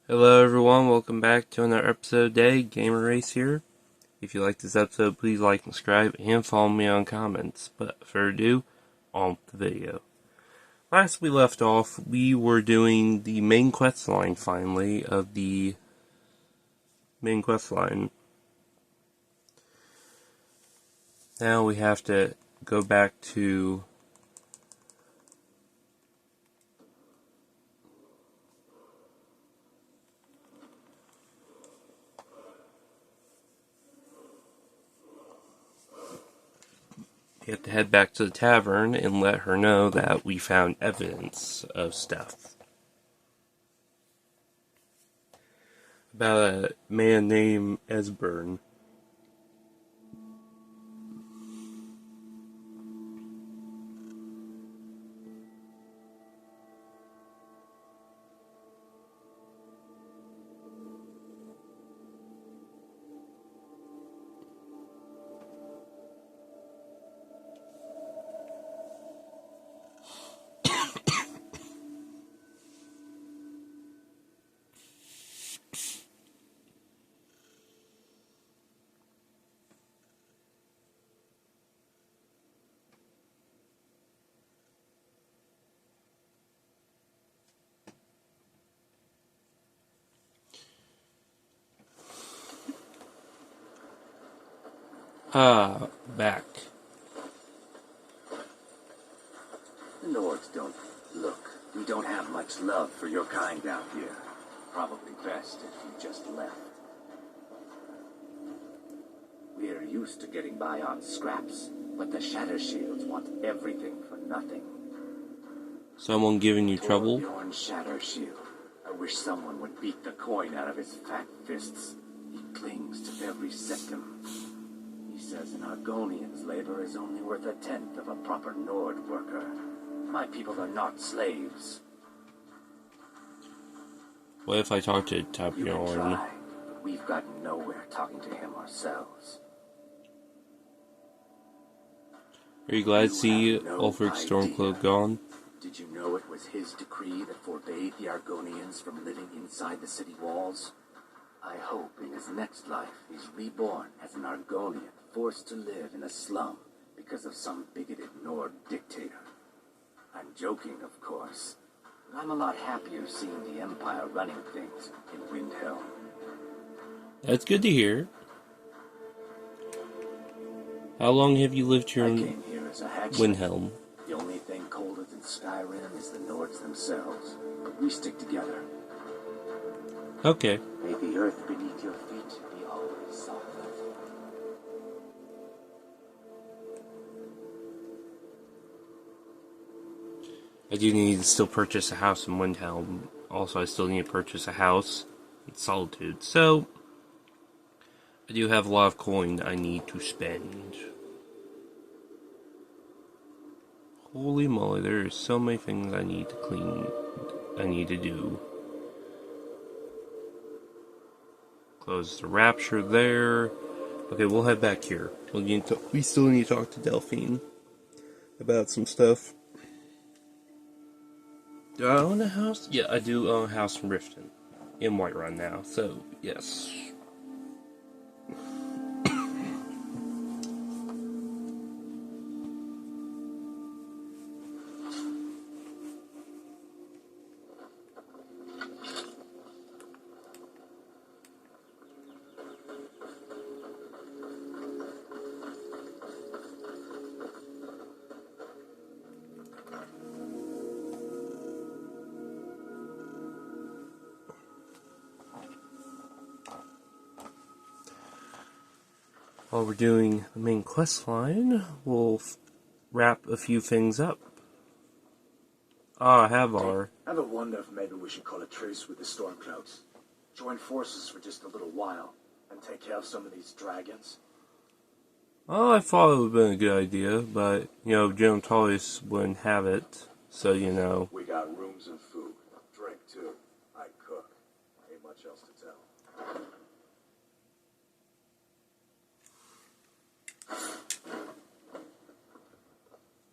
Hello everyone, welcome back to another episode today. Gamer Race here. If you like this episode, please like and subscribe and follow me on comments. But without further ado, on with the video. Last we left off, we were doing the main quest line finally of the main quest line. Now we have to go back to we have to head back to the tavern and let her know that we found evidence of stuff. About a man named Esbern. Back. The Lords don't look. We don't have much love for your kind out here. Probably best if you just left. We're used to getting by on scraps, but the Shatter Shields want everything for nothing. Someone giving you trouble? Torbjorn Shatter Shield. I wish someone would beat the coin out of his fat fists. He clings to every second. He says an Argonian's labor is only worth a tenth of a proper Nord worker. My people are not slaves. What if I talk to You can Torbjorn? try, but we've gotten nowhere talking to him ourselves. Are you glad to You see have no Ulfric idea. Stormcloak gone? Did you know it was his decree that forbade the Argonians from living inside the city walls? I hope in his next life he's reborn as an Argonian forced to live in a slum because of some bigoted Nord dictator. I'm joking, of course. But I'm a lot happier seeing the Empire running things in Windhelm. That's good to hear. How long have you lived here I in came here as a hatchling. Windhelm? The only thing colder than Skyrim is the Nords themselves. But we stick together. Okay. May the earth beneath your feet be always soft. I do need to still purchase a house in Windhelm. Also, I still need to purchase a house in Solitude. So, I do have a lot of coin I need to spend. Holy moly, there are so many things I need to clean. I need to do. Close the Rapture there. Okay, we'll head back here. We still need to talk to Delphine about some stuff. Do I own a house? Yeah, I do own a house in Riften. In Whiterun now, so, yes. While we're doing the main quest line, we'll wrap a few things up. I have our... I ever wonder if maybe we should call a truce with the Stormcloaks. Join forces for just a little while and take care of some of these dragons. Oh, I thought it would have been a good idea, but, General Tullius wouldn't have it, so, We got rooms and food. Drink, too. I cook. Ain't much else to tell.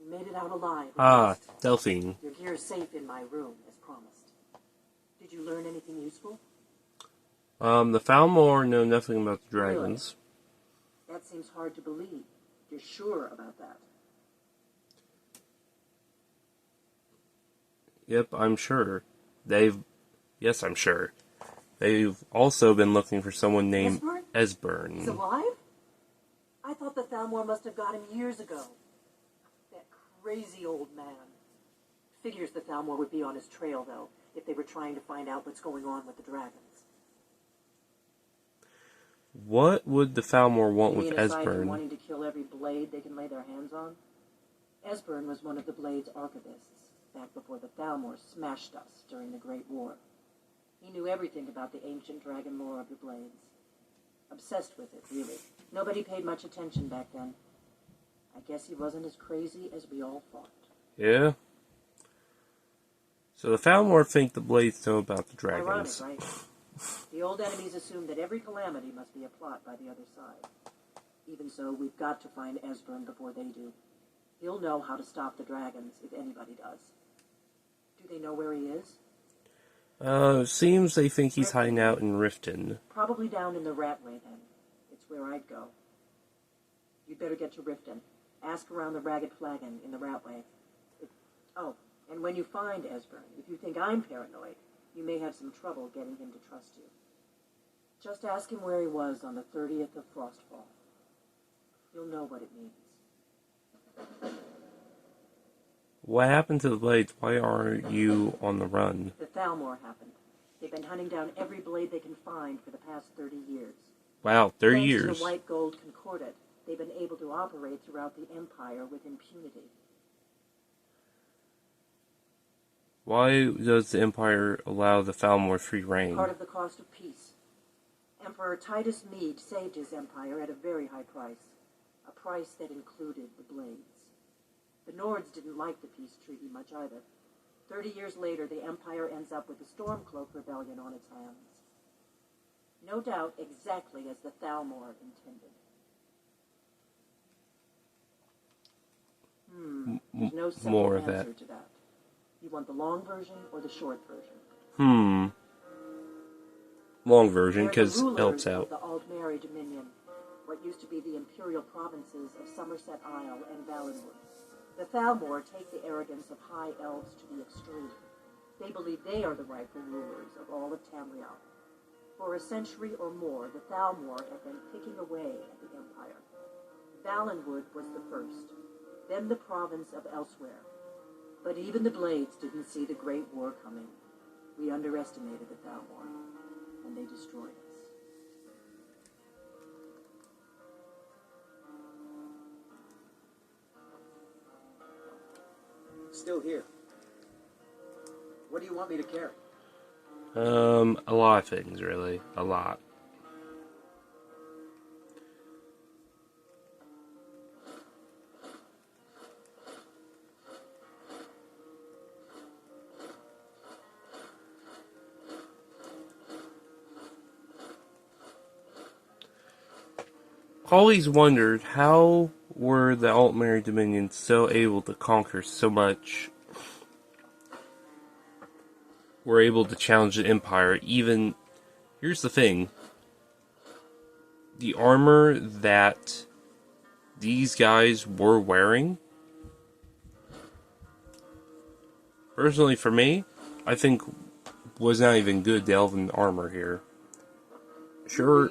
You made it out alive. Delphine. Your gear is safe in my room, as promised. Did you learn anything useful? The Falmor know nothing about the dragons. Really? That seems hard to believe. You're sure about that? Yep, I'm sure. Yes, I'm sure. They've also been looking for someone named Esbern. He's alive? I thought the Thalmor must have got him years ago. That crazy old man. Figures the Thalmor would be on his trail, though, if they were trying to find out what's going on with the dragons. What would the Falmor want with Aside from Esbern? wanting to kill every blade they can lay their hands on? Esbern was one of the Blade's archivists, back before the Thalmor smashed us during the Great War. He knew everything about the ancient dragon lore of the Blades. Obsessed with it, really. Nobody paid much attention back then. I guess he wasn't as crazy as we all thought. Yeah? So the Falmor think the Blades know about the dragons. Ironic, right? The old enemies assume that every calamity must be a plot by the other side. Even so, we've got to find Esbern before they do. He'll know how to stop the dragons, if anybody does. Do they know where he is? Seems they think he's hiding out in Riften. Probably down in the Ratway, then. It's where I'd go. You'd better get to Riften. Ask around the Ragged Flagon in the Ratway. Oh, and when you find Esbern, if you think I'm paranoid, you may have some trouble getting him to trust you. Just ask him where he was on the 30th of Frostfall. You'll know what it means. What happened to the Blades? Why aren't you on the run? The Thalmor happened. They've been hunting down every blade they can find for the past 30 years. Wow, 30 Thanks years. to the White Gold Concordat, they've been able to operate throughout the Empire with impunity. Why does the Empire allow the Falmor free reign? Part of the cost of peace. Emperor Titus Mede saved his empire at a very high price. A price that included the Blades. The Nords didn't like the peace treaty much either. 30 years later, the Empire ends up with the Stormcloak Rebellion on its hands. No doubt exactly as the Thalmor intended. There's no simple More of answer that. to that. You want the long version or the short version? Long version, They're the because it rulers helps of out. the Aldmeri Dominion, what used to be the imperial provinces of Somerset Isle and Valenwood. The Thalmor take the arrogance of high elves to the extreme. They believe they are the rightful rulers of all of Tamriel. For a century or more, the Thalmor have been picking away at the Empire. Valenwood was the first, then the province of Elsewhere. But even the Blades didn't see the Great War coming. We underestimated the Thalmor, and they destroyed us. Still here. What do you want me to carry? A lot of things, really. A lot. Always wondered how were the Altmeri Dominion so able to conquer so much, were able to challenge the Empire. Even, here's the thing, the armor that these guys were wearing, personally for me, I think was not even good Elven armor here. Sure,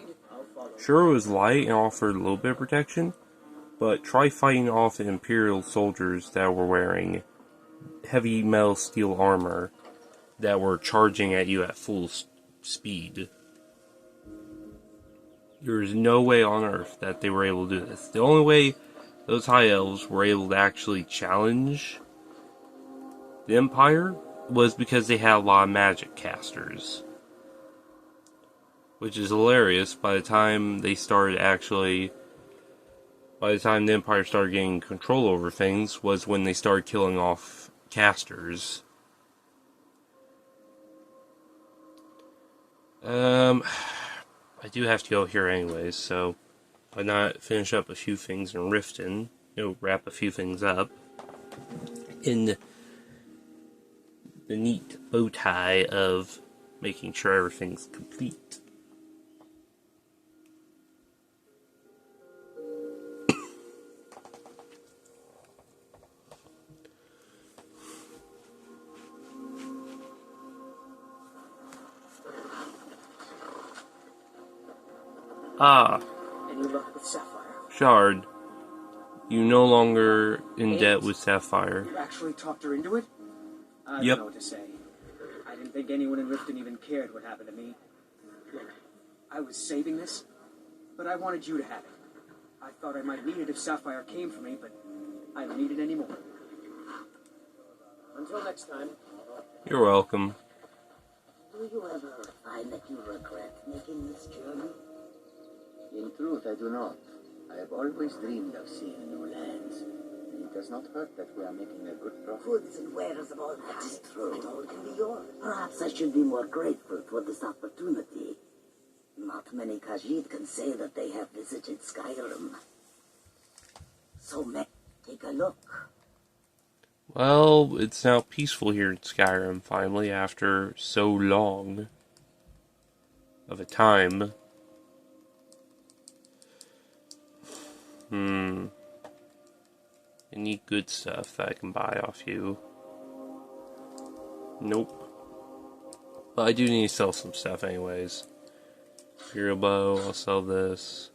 it was light and offered a little bit of protection, but try fighting off the Imperial soldiers that were wearing heavy metal steel armor that were charging at you at full speed. There is no way on earth that they were able to do this. The only way those high elves were able to actually challenge the Empire was because they had a lot of magic casters. Which is hilarious. By the time the Empire started getting control over things, was when they started killing off casters. I do have to go here anyways, so why not finish up a few things in Riften, wrap a few things up in the neat bow tie of making sure everything's complete. Ah, Any luck with Sapphire? Shard. You no longer in debt with Sapphire. You actually talked her into it? I Yep. don't know what to say. I didn't think anyone in Riften even cared what happened to me. Look, I was saving this, but I wanted you to have it. I thought I might need it if Sapphire came for me, but I don't need it anymore. Until next time. You're welcome. Do you ever find that you regret making this journey? In truth, I do not. I have always dreamed of seeing new lands. And it does not hurt that we are making a good profit. Goods and wares of all that is true. It all can be yours. Perhaps I should be more grateful for this opportunity. Not many Khajiit can say that they have visited Skyrim. So, take a look. Well, it's now peaceful here in Skyrim, finally, after so long of a time. Any good stuff that I can buy off you? Nope. But I do need to sell some stuff anyways. Imperial bow, I'll sell this.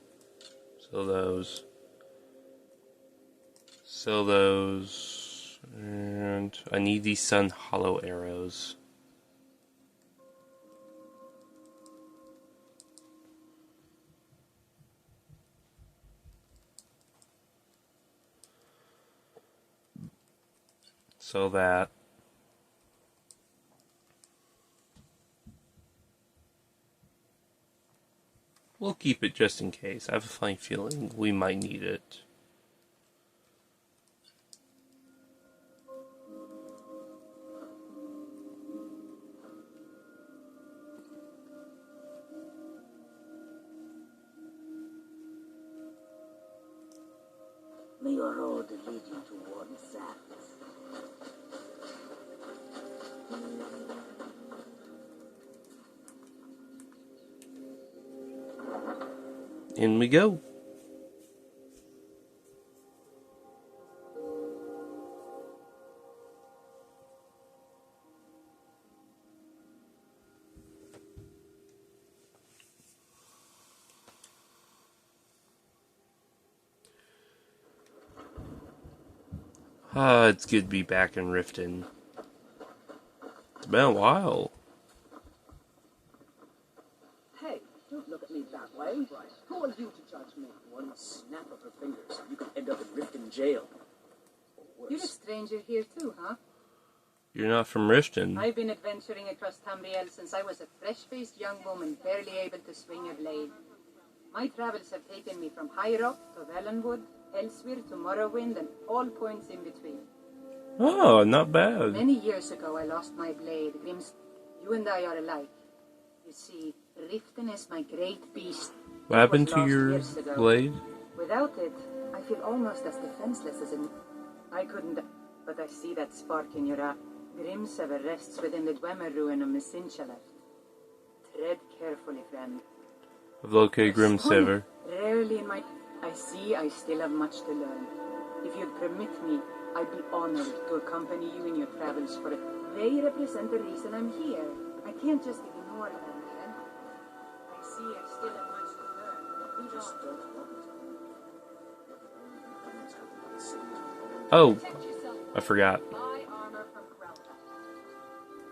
Sell those. Sell those. And I need these Sun Hollow arrows. So that. We'll keep it just in case. I have a funny feeling we might need it. May your road lead you to warm sands. In we go. It's good to be back in Riften. It's been a while. Hey, don't look at me that way. Who are you to judge me? One snap of her fingers, you could end up in Riften jail. Or You're a worse. stranger here too, huh? You're not from Riften. I've been adventuring across Tamriel since I was a fresh-faced young woman barely able to swing a blade. My travels have taken me from High Rock to Valenwood, Elsewhere to Morrowind, and all points in between. Oh, not bad. Many years ago I lost my blade. Grims, you and I are alike. You see, Riften is my great beast. What happened It was to lost your years ago. blade? Without it, I feel almost as defenseless as an... I couldn't... But I see that spark in your eye. Grimsever rests within the Dwemer ruin of Misinchalet. Tread carefully, friend. I've located Grimsever. Rarely in my... I see I still have much to learn. If you'd permit me, I'd be honored to accompany you in your travels, for they represent the reason I'm here. I can't just ignore them, man. I see I still have much to learn. Lead Just on. don't want it. Oh, Protect yourself. I forgot. Buy armor from Grelka.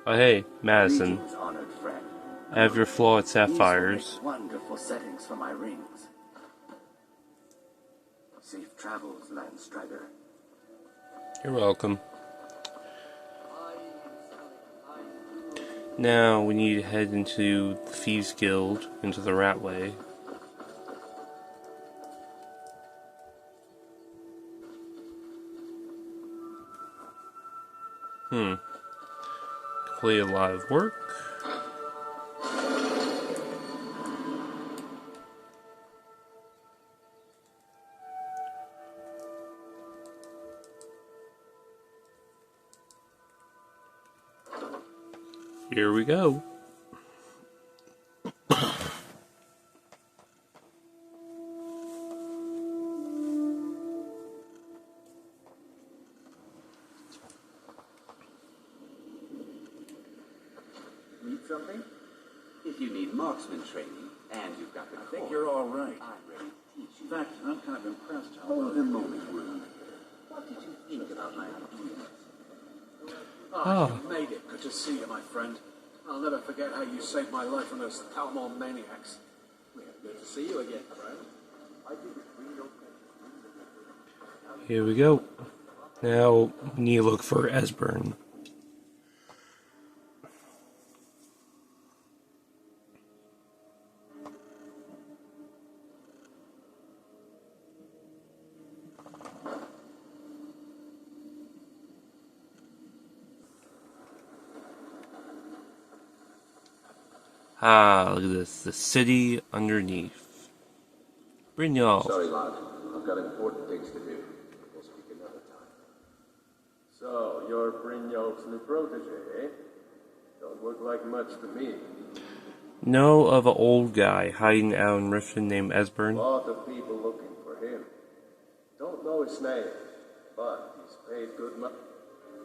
Oh, hey, Madison. Greetings, honored friend. I have your flaw at These will sapphires. make wonderful settings for my rings. Safe travels, Landstrider. You're welcome. Now we need to head into the Thieves Guild, into the Ratway. Complete a lot of work. Here we go. Need something? If you need marksman training, And you've got the I think core. you're all right. I'm ready to teach In you. fact, I'm kind of impressed how Hold well him you moment, did. Rude. What did you think about my ideas? Oh, you made it. Good to see you, my friend. I'll never forget how you saved my life from those Talmud maniacs. Well, good to see you again, friend. Here we go. Now, we need to look for Esbern. Ah, look at this. The city underneath. Brynjolf. Sorry, lad. I've got important things to do. We'll speak another time. So, you're Brynjolf's new protege, eh? Don't look like much to me. Know of an old guy hiding out in Riften named Esbern? Lot of people looking for him. Don't know his name, but he's paid good money.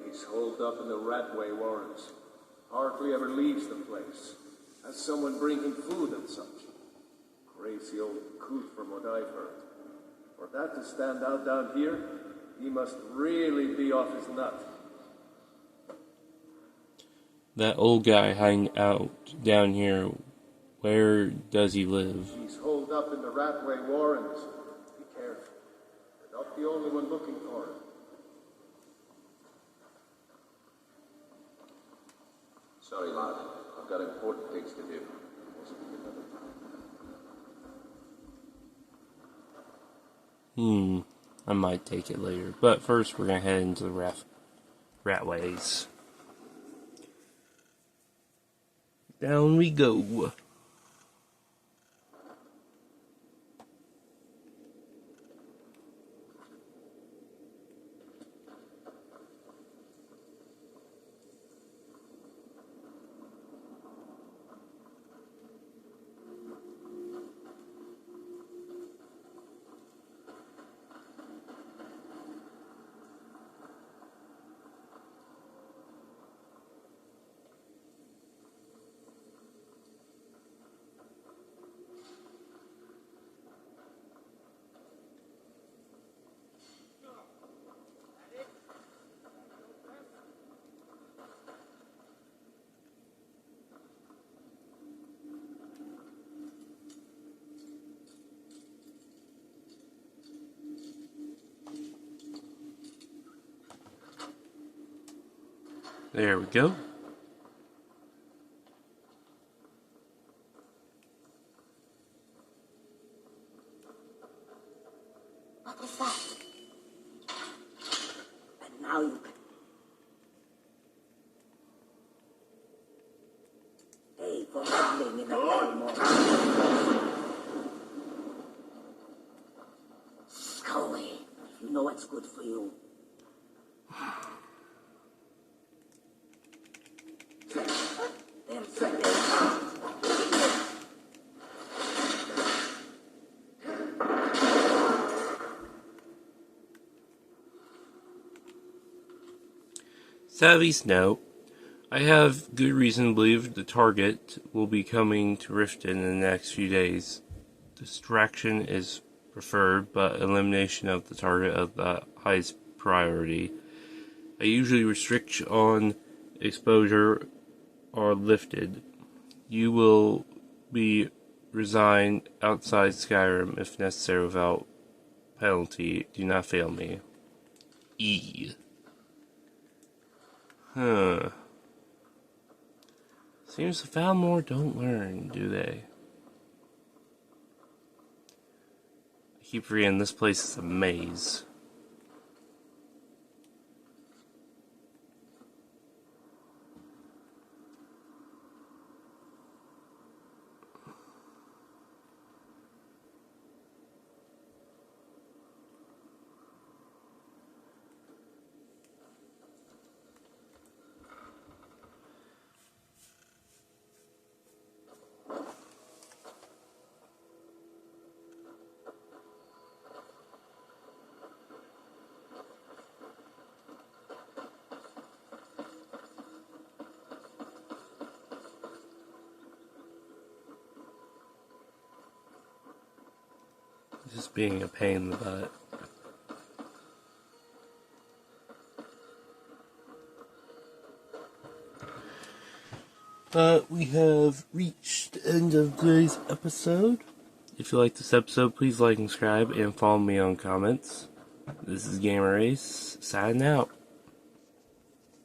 He's holed up in the Ratway Warrens. Hardly ever leaves the place. Has someone bring him food and such. Crazy old coot from what I've heard. For that to stand out down here, he must really be off his nut. That old guy hiding out down here, where does he live? He's holed up in the Ratway Warrens. Be careful. You're not the only one looking for him. Sorry, lad. I've got important things to do. We'll speak another time. I might take it later. But first, we're going to head into the Ratways. Down we go. There we go. What was that? And now you can... Hey, for meddling in the Belmore. Go away. You know what's good for you. Savvy Snow, I have good reason to believe the target will be coming to Riften in the next few days. Distraction is preferred, but elimination of the target of the highest priority. I usually restrict on exposure are lifted. You will be resigned outside Skyrim if necessary without penalty. Do not fail me. E. Huh. Seems the Falmore don't learn, do they? I keep forgetting this place is a maze. Just being a pain in the butt. We have reached the end of today's episode. If you like this episode, please like and subscribe and follow me on comments. This is Gamer Ace, signing out.